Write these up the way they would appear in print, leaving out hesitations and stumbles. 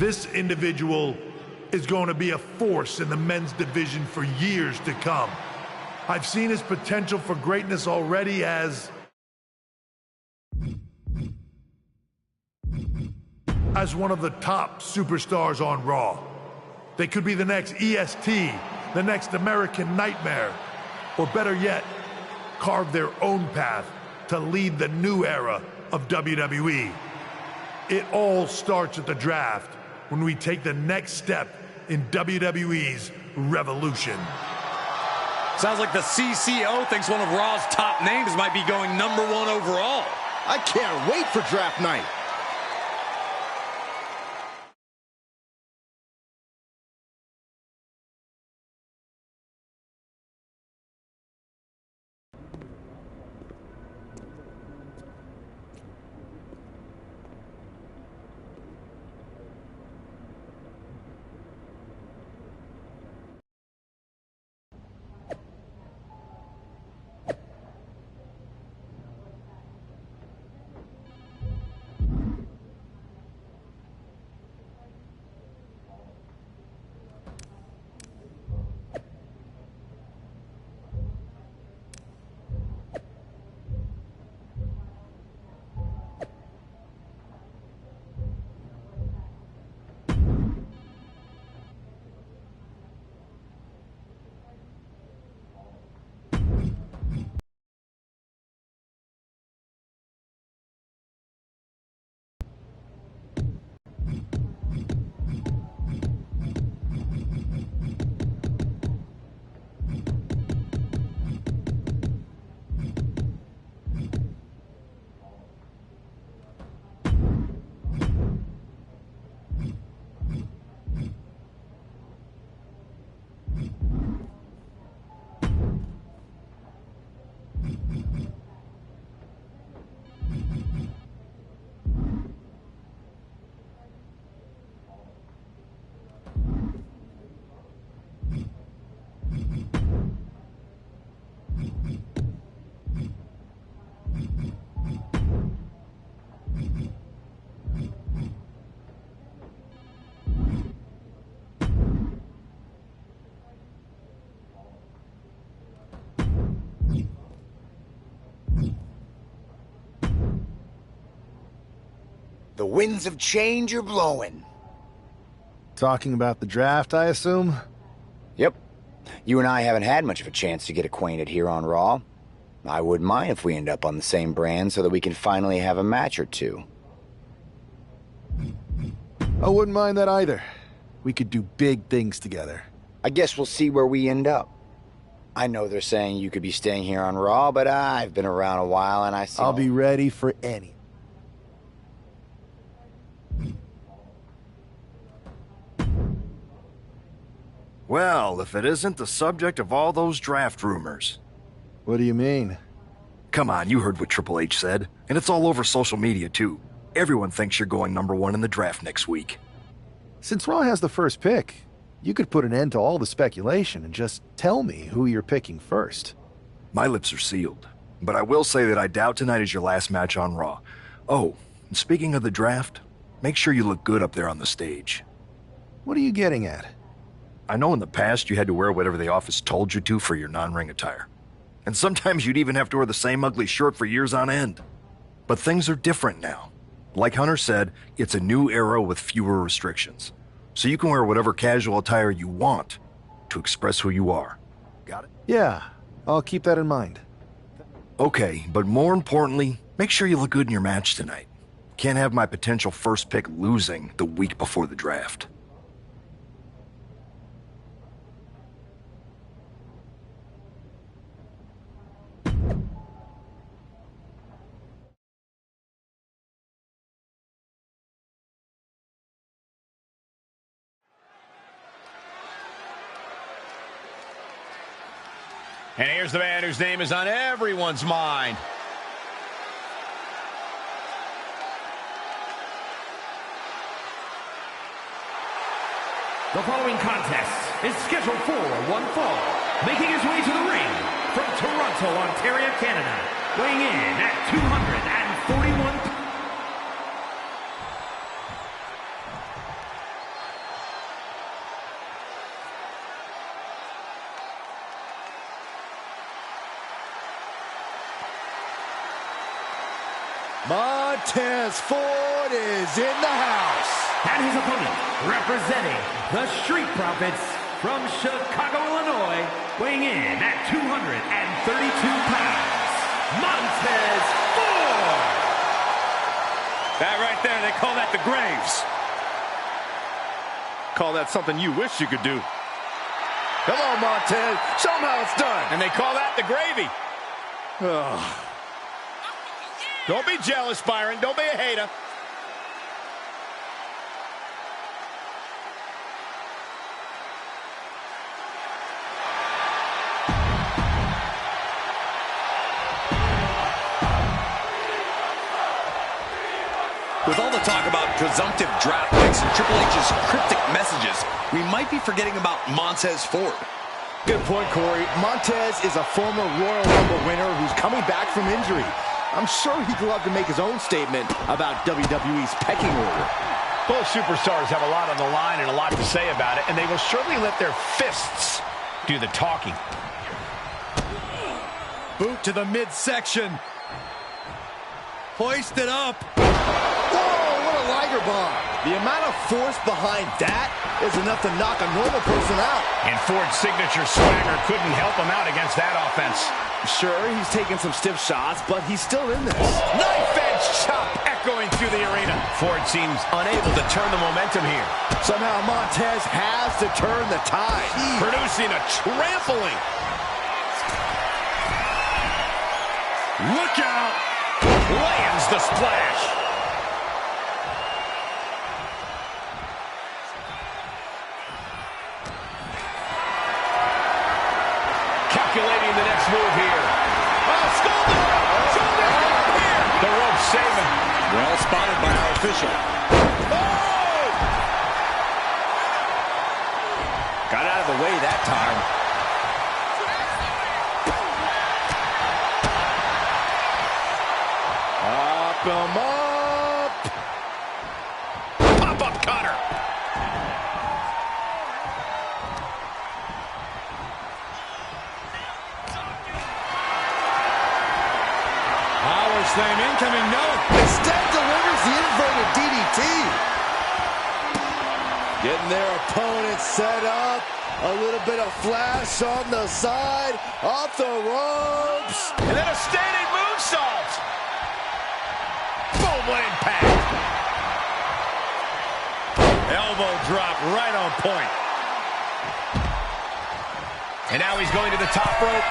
This individual is going to be a force in the men's division for years to come. I've seen his potential for greatness already as one of the top superstars on Raw. They could be the next EST, the next American Nightmare, or better yet, carve their own path to lead the new era of WWE. It all starts at the draft when we take the next step in WWE's revolution. Sounds like the CCO thinks one of Raw's top names might be going #1 overall. I can't wait for draft night. The winds of change are blowing. Talking about the draft, I assume? Yep. You and I haven't had much of a chance to get acquainted here on Raw. I wouldn't mind if we end up on the same brand so that we can finally have a match or two. I wouldn't mind that either. We could do big things together. I guess we'll see where we end up. I know they're saying you could be staying here on Raw, but I've been around a while and I see... I'll be ready for any. Well, if it isn't the subject of all those draft rumors. What do you mean? Come on, you heard what Triple H said. And it's all over social media, too. Everyone thinks you're going #1 in the draft next week. Since Raw has the first pick, you could put an end to all the speculation and just tell me who you're picking first. My lips are sealed. But I will say that I doubt tonight is your last match on Raw. Oh, and speaking of the draft, make sure you look good up there on the stage. What are you getting at? I know in the past you had to wear whatever the office told you to for your non-ring attire. And sometimes you'd even have to wear the same ugly shirt for years on end. But things are different now. Like Hunter said, it's a new era with fewer restrictions. So you can wear whatever casual attire you want to express who you are. Got it? Yeah, I'll keep that in mind. Okay, but more importantly, make sure you look good in your match tonight. Can't have my potential first pick losing the week before the draft. And here's the man whose name is on everyone's mind. The following contest is scheduled for one fall. Making his way to the ring from Toronto, Ontario, Canada. Weighing in at 241 Montez Ford is in the house. And his opponent, representing the Street Profits from Chicago, Illinois, weighing in at 232 pounds, Montez Ford. That right there, they call that the Graves. Call that something you wish you could do. Come on, Montez. Show them how it's done. And they call that the gravy. Don't be jealous, Byron. Don't be a hater. With all the talk about presumptive draft picks and Triple H's cryptic messages, we might be forgetting about Montez Ford. Good point, Corey. Montez is a former Royal Rumble winner who's coming back from injury. I'm sure he'd love to make his own statement about WWE's pecking order. Both superstars have a lot on the line and a lot to say about it, and they will surely let their fists do the talking. Boot to the midsection. Hoist it up. Whoa, what a Liger bomb. The amount of force behind that is enough to knock a normal person out. And Ford's signature swagger couldn't help him out against that offense. Sure, he's taking some stiff shots, but he's still in this. Knife edge chop echoing through the arena. Ford seems unable to turn the momentum here. Somehow Montez has to turn the tide. Producing a trampling. Look out! Lands the splash. Calculating the next move here. Oh, shoulder! Shoulder here! The rope saving. Well spotted by our official. Oh! Got out of the way that time. Up him up. Pop-up cutter. Power slam incoming, no. Instead delivers the inverted DDT. Getting their opponent set up. A little bit of flash on the side. Off the ropes. And then a standing moonsault. Boom, what impact. Elbow drop right on point. And now he's going to the top rope.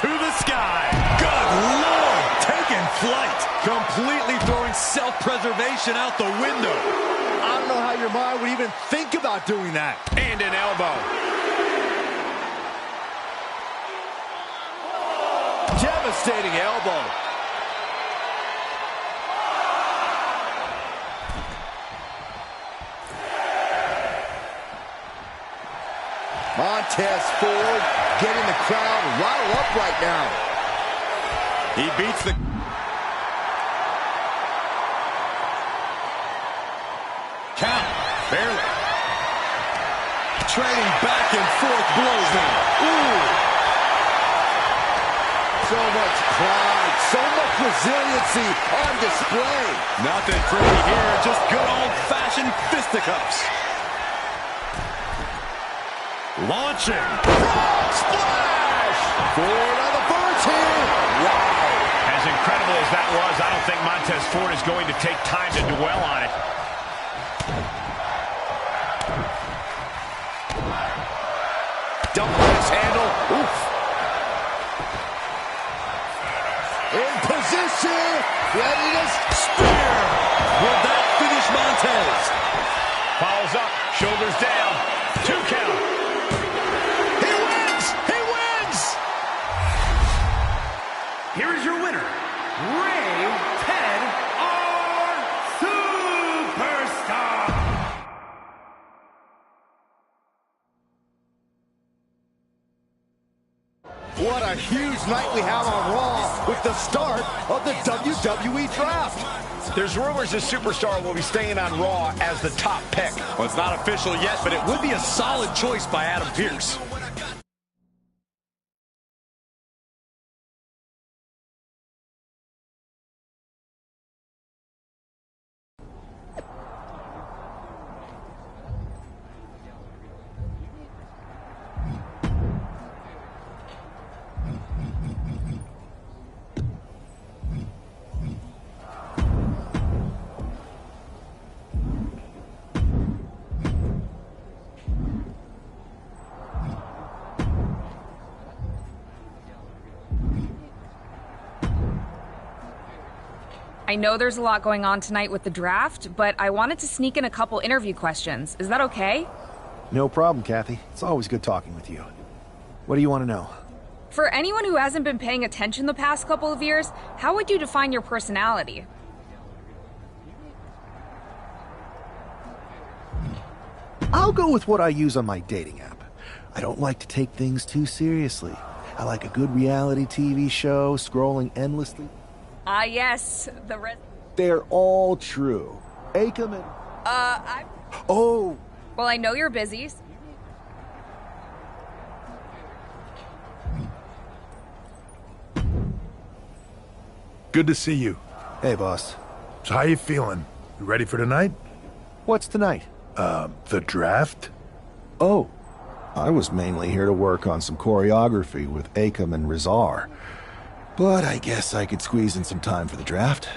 To the sky. Good Lord, taking flight. Completely throwing self-preservation out the window. I don't know how your mind would even think about doing that. And an elbow. Devastating elbow. Montez Ford getting the crowd riled up right now. He beats the... count. Barely. Trading back and forth blows now. Ooh. So much pride, so much resiliency on display. Nothing pretty here, just good old-fashioned fisticuffs. Launching. Frog splash! Ford on the verge here. Wow. As incredible as that was, I don't think Montez Ford is going to take time to dwell on it. Double axe handle. Oof. In position. Ready to Spear. Will that finish Montez? Follows up, shoulders down. 2 count. He wins! He wins! Here is your winner, Ray Ted R. Superstar. What a huge night we have on Raw with the start of the WWE Draft. There's rumors this superstar will be staying on Raw as the top pick. Well, it's not official yet, but it would be a solid choice by Adam Pearce. I know there's a lot going on tonight with the draft, but I wanted to sneak in a couple interview questions. Is that okay? No problem, Kathy. It's always good talking with you. What do you want to know? For anyone who hasn't been paying attention the past couple of years, how would you define your personality? I'll go with what I use on my dating app. I don't like to take things too seriously. I like a good reality TV show, scrolling endlessly. Ah, yes, They're all true. Acom and... Oh! Well, I know you're busy. Good to see you. Hey, boss. So how you feeling? You ready for tonight? What's tonight? The draft? Oh, I was mainly here to work on some choreography with Acom and Rizar. But I guess I could squeeze in some time for the draft.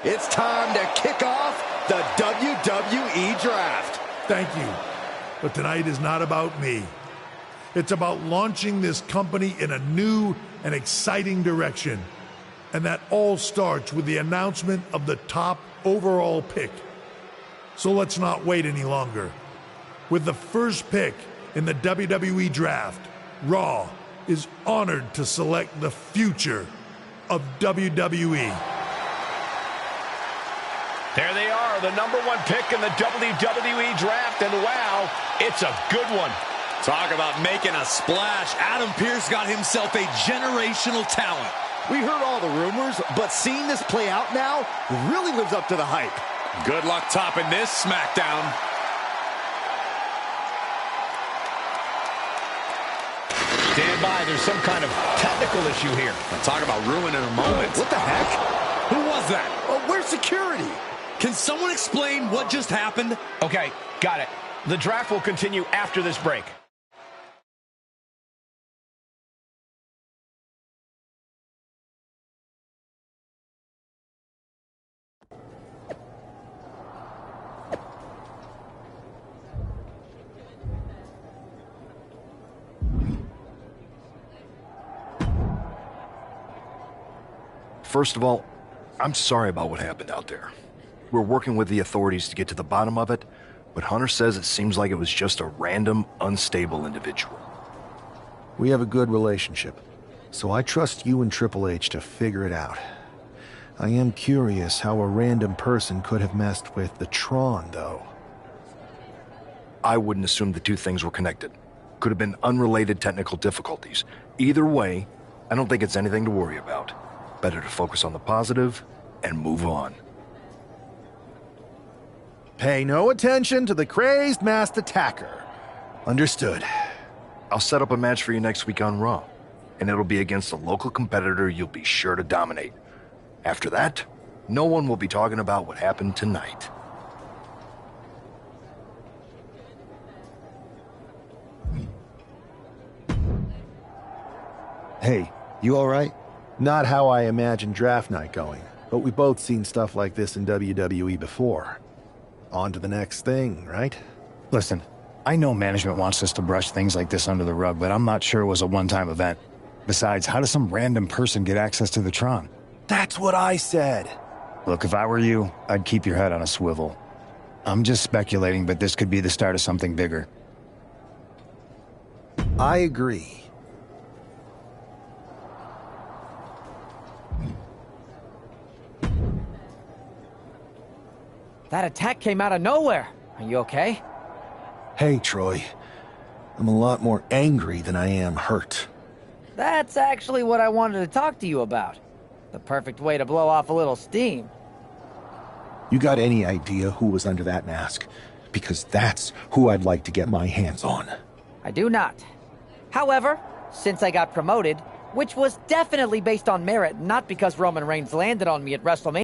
It's time to kick off the WWE Draft. Thank you. But tonight is not about me. It's about launching this company in a new and exciting direction. And that all starts with the announcement of the top overall pick. So let's not wait any longer. With the first pick in the WWE Draft, Raw is honored to select the future of WWE. There they are, the #1 pick in the WWE Draft, and wow, it's a good one. Talk about making a splash. Adam Pearce got himself a generational talent. We heard all the rumors, but seeing this play out now really lives up to the hype. Good luck topping this SmackDown. Stand by, there's some kind of technical issue here. Talk about ruining a moment. What the heck? Who was that? Oh, where's security? Can someone explain what just happened? Okay, got it. The draft will continue after this break. First of all, I'm sorry about what happened out there. We're working with the authorities to get to the bottom of it, but Hunter says it seems like it was just a random, unstable individual. We have a good relationship, so I trust you and Triple H to figure it out. I am curious how a random person could have messed with the Tron, though. I wouldn't assume the two things were connected. Could have been unrelated technical difficulties. Either way, I don't think it's anything to worry about. Better to focus on the positive and move on. Pay no attention to the crazed masked attacker. Understood. I'll set up a match for you next week on Raw, and it'll be against a local competitor you'll be sure to dominate. After that, no one will be talking about what happened tonight. Hey, you all right? Not how I imagined draft night going, but we've both seen stuff like this in WWE before. On to the next thing, right? Listen, I know management wants us to brush things like this under the rug, but I'm not sure it was a one-time event. Besides, how does some random person get access to the Tron? That's what I said. Look, if I were you, I'd keep your head on a swivel. I'm just speculating, but this could be the start of something bigger. I agree. That attack came out of nowhere. Are you okay? Hey, Troy. I'm a lot more angry than I am hurt. That's actually what I wanted to talk to you about. The perfect way to blow off a little steam. You got any idea who was under that mask? Because that's who I'd like to get my hands on. I do not. However, since I got promoted, which was definitely based on merit, not because Roman Reigns landed on me at WrestleMania,